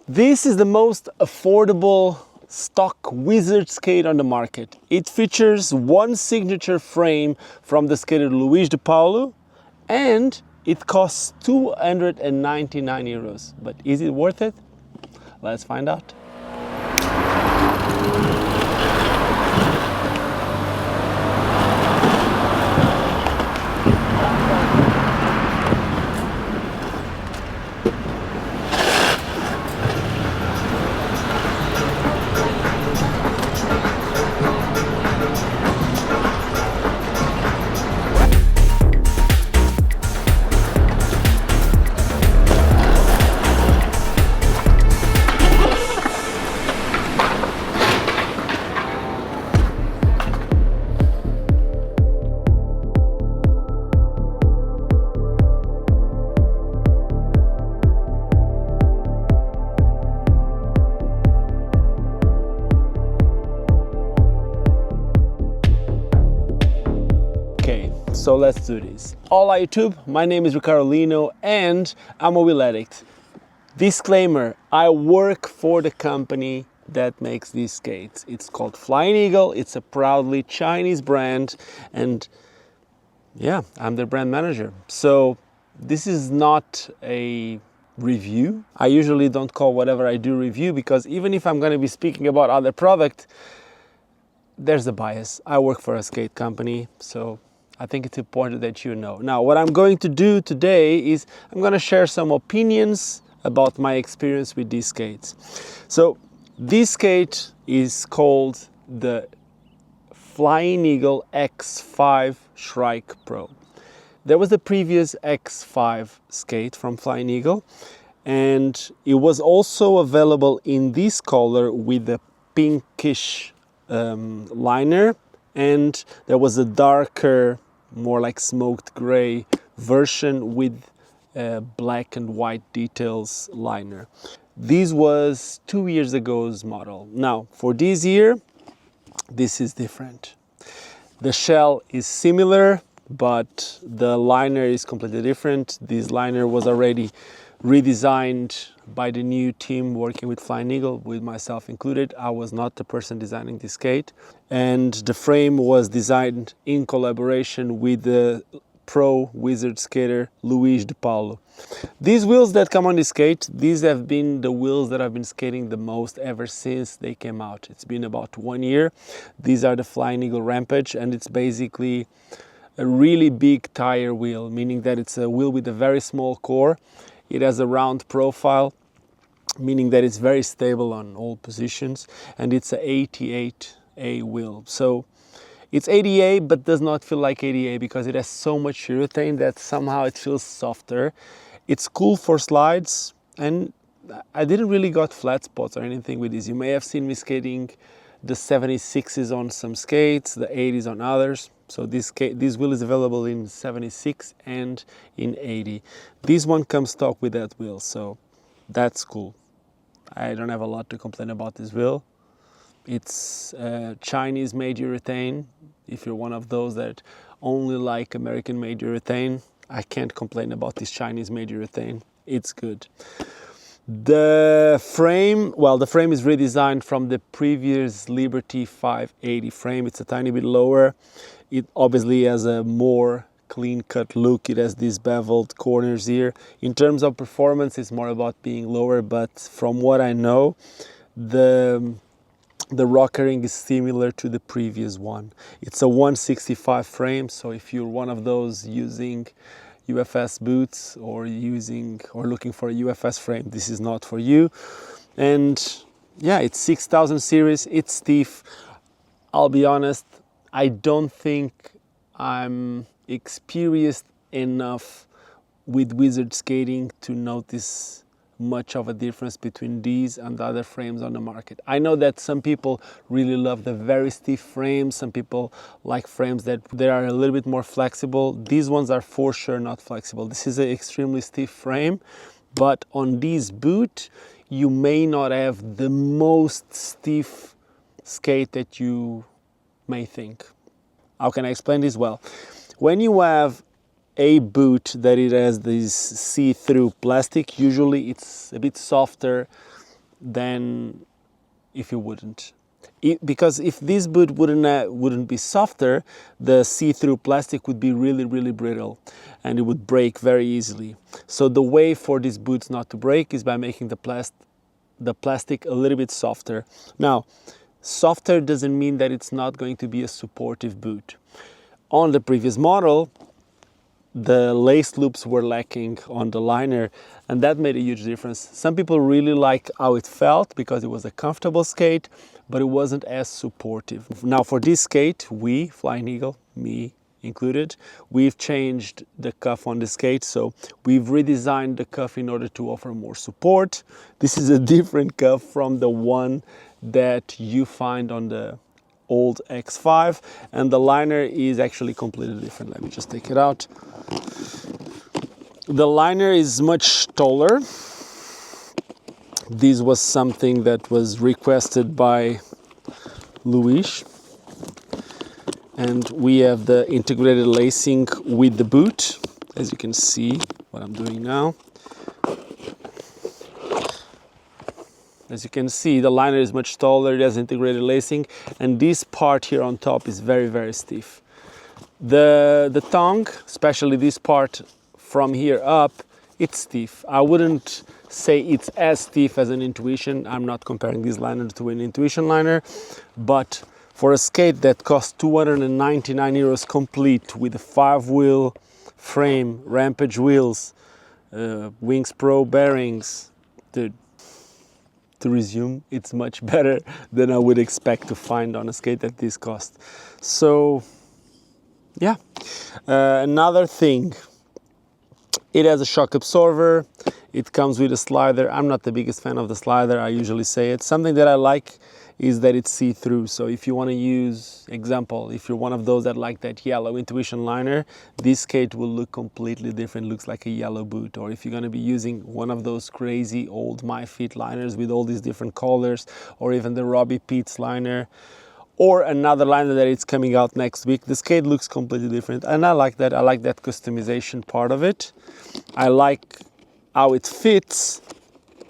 This is the most affordable stock wizard skate on the market. It features one signature frame from the skater Luís de Paulo, and it costs 299 euros. But is it worth it? Let's find out. So let's do this. Hola YouTube, my name is Ricardo Lino and I'm a wheel addict. Disclaimer, I work for the company that makes these skates. It's called Flying Eagle. It's a proudly Chinese brand, and yeah, I'm their brand manager. So this is not a review. I usually don't call whatever I do review, because even if I'm going to be speaking about other product, there's a bias. I work for a skate company, so I think it's important that you know. Now, what I'm going to do today is I'm going to share some opinions about my experience with these skates. So this skate is called the FlyingEagle X5 Shrike Pro. There was the previous X5 skate from Flying Eagle, and it was also available in this color with the pinkish liner, and there was a darker, more like smoked gray version with black and white details liner. This was 2 years ago's model. Now for this year, this is different. The shell is similar, but the liner is completely different. This liner was already redesigned by the new team working with Flying Eagle, with myself included. I was not the person designing this skate. And the frame was designed in collaboration with the pro wizard skater Luís de Paulo. These wheels that come on this skate, these have been the wheels that I've been skating the most ever since they came out. It's been about 1 year. These are the Flying Eagle Rampage, and it's basically a really big tire wheel, meaning that it's a wheel with a very small core. It has a round profile, meaning that it's very stable on all positions, and it's a 88A wheel. So it's 80A, but does not feel like 80A because it has so much urethane that somehow it feels softer. It's cool for slides, and I didn't really got flat spots or anything with this. You may have seen me skating the 76s on some skates, the 80s on others. So this wheel is available in 76 and in 80. This one comes stock with that wheel, so that's cool. I don't have a lot to complain about this wheel. It's Chinese-made urethane. If you're one of those that only like American-made urethane, I can't complain about this Chinese-made urethane. It's good. The frame, well, the frame is redesigned from the previous Liberty 580 frame. It's a tiny bit lower. It obviously has a more clean-cut look. It has these beveled corners here. In terms of performance, it's more about being lower, but from what I know, the rockering is similar to the previous one. It's a 165 frame, so if you're one of those using UFS boots or looking for a UFS frame, this is not for you. And yeah, it's 6000 series. It's stiff. I'll be honest, I don't think I'm experienced enough with wizard skating to notice much of a difference between these and the other frames on the market. I know that some people really love the very stiff frames. Some people like frames that they are a little bit more flexible. These ones are for sure not flexible. This is an extremely stiff frame, but on this boot, you may not have the most stiff skate that you may think. How can I explain this? Well, when you have a boot that it has this see-through plastic, usually it's a bit softer than if you wouldn't. Because if this boot wouldn't be softer, the see-through plastic would be really, really brittle and it would break very easily. So the way for these boots not to break is by making the plastic a little bit softer. Now, softer doesn't mean that it's not going to be a supportive boot. On the previous model, the lace loops were lacking on the liner, and that made a huge difference. Some people really like how it felt because it was a comfortable skate, but it wasn't as supportive. Now for this skate, we, Flying Eagle, me included, we've changed the cuff on the skate, so we've redesigned the cuff in order to offer more support. This is a different cuff from the one that you find on the old X5, and the liner is actually completely different. Let me just take it out. The liner is much taller. This was something that was requested by Luis. And we have the integrated lacing with the boot, as you can see what I'm doing now. As you can see, the liner is much taller, it has integrated lacing, and this part here on top is very, very stiff. The tongue, especially this part from here up, it's stiff. I wouldn't say it's as stiff as an Intuition. I'm not comparing this liner to an Intuition liner, but for a skate that costs 299 euros complete with a 5-wheel frame, Rampage wheels, Wings Pro bearings, dude, to resume, it's much better than I would expect to find on a skate at this cost. So yeah, another thing, it has a shock absorber, it comes with a slider. I'm not the biggest fan of the slider, I usually say it. Something that I like is that it's see-through. So if you want to use, example, if you're one of those that like that yellow Intuition liner, this skate will look completely different, looks like a yellow boot. Or if you're going to be using one of those crazy old My Fit liners with all these different colors, or even the Robbie Pete's liner, or another liner that is coming out next week, the skate looks completely different. And I like that. I like that customization part of it. I like how it fits.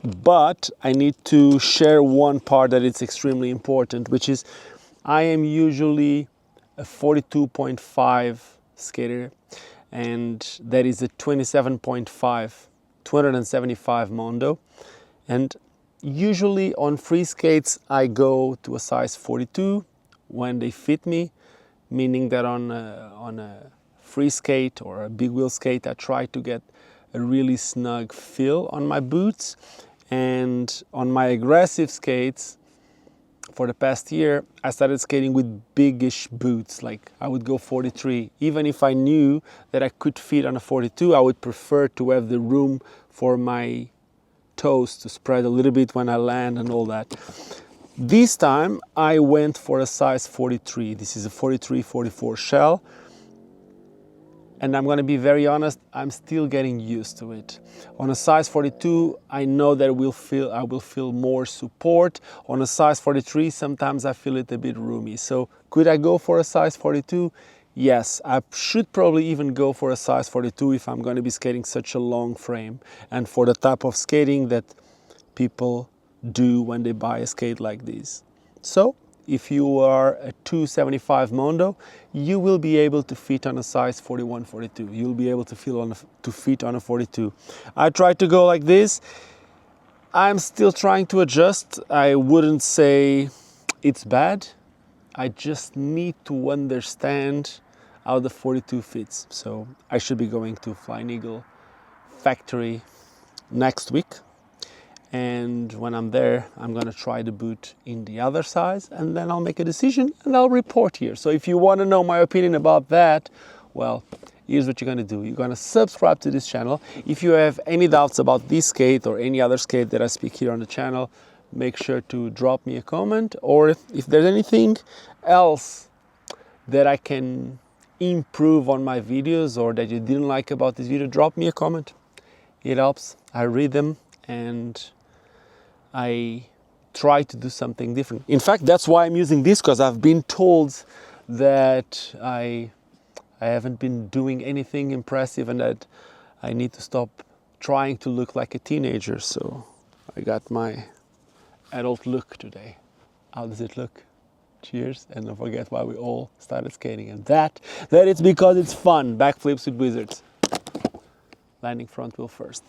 But I need to share one part that is extremely important, which is I am usually a 42.5 skater, and that is a 27.5, 275 Mondo. And usually on free skates, I go to a size 42 when they fit me, meaning that on a free skate or a big wheel skate, I try to get a really snug fill on my boots. And on my aggressive skates, for the past year, I started skating with biggish boots. Like I would go 43. Even if I knew that I could fit on a 42, I would prefer to have the room for my toes to spread a little bit when I land and all that. This time I went for a size 43. This is a 43-44 shell. And I'm going to be very honest, I'm still getting used to it. On a size 42, I know that I will feel more support. On a size 43, sometimes I feel it a bit roomy. So could I go for a size 42? Yes, I should probably even go for a size 42 if I'm going to be skating such a long frame. And for the type of skating that people do when they buy a skate like this. So if you are a 275 Mondo, you will be able to fit on a size 41, 42. You'll be able to fit on a 42. I tried to go like this. I'm still trying to adjust. I wouldn't say it's bad. I just need to understand how the 42 fits. So I should be going to Flying Eagle factory next week. And when I'm there, I'm gonna try the boot in the other size, and then I'll make a decision and I'll report here. So if you wanna know my opinion about that, well, here's what you're gonna do. You're gonna subscribe to this channel. If you have any doubts about this skate or any other skate that I speak here on the channel, make sure to drop me a comment, or if there's anything else that I can improve on my videos or that you didn't like about this video, drop me a comment. It helps. I read them and I try to do something different. In fact, that's why I'm using this, because I've been told that I haven't been doing anything impressive and that I need to stop trying to look like a teenager. So I got my adult look today. How does it look? Cheers, and don't forget why we all started skating, and that it's because it's fun. Backflips with wizards. Landing front wheel first.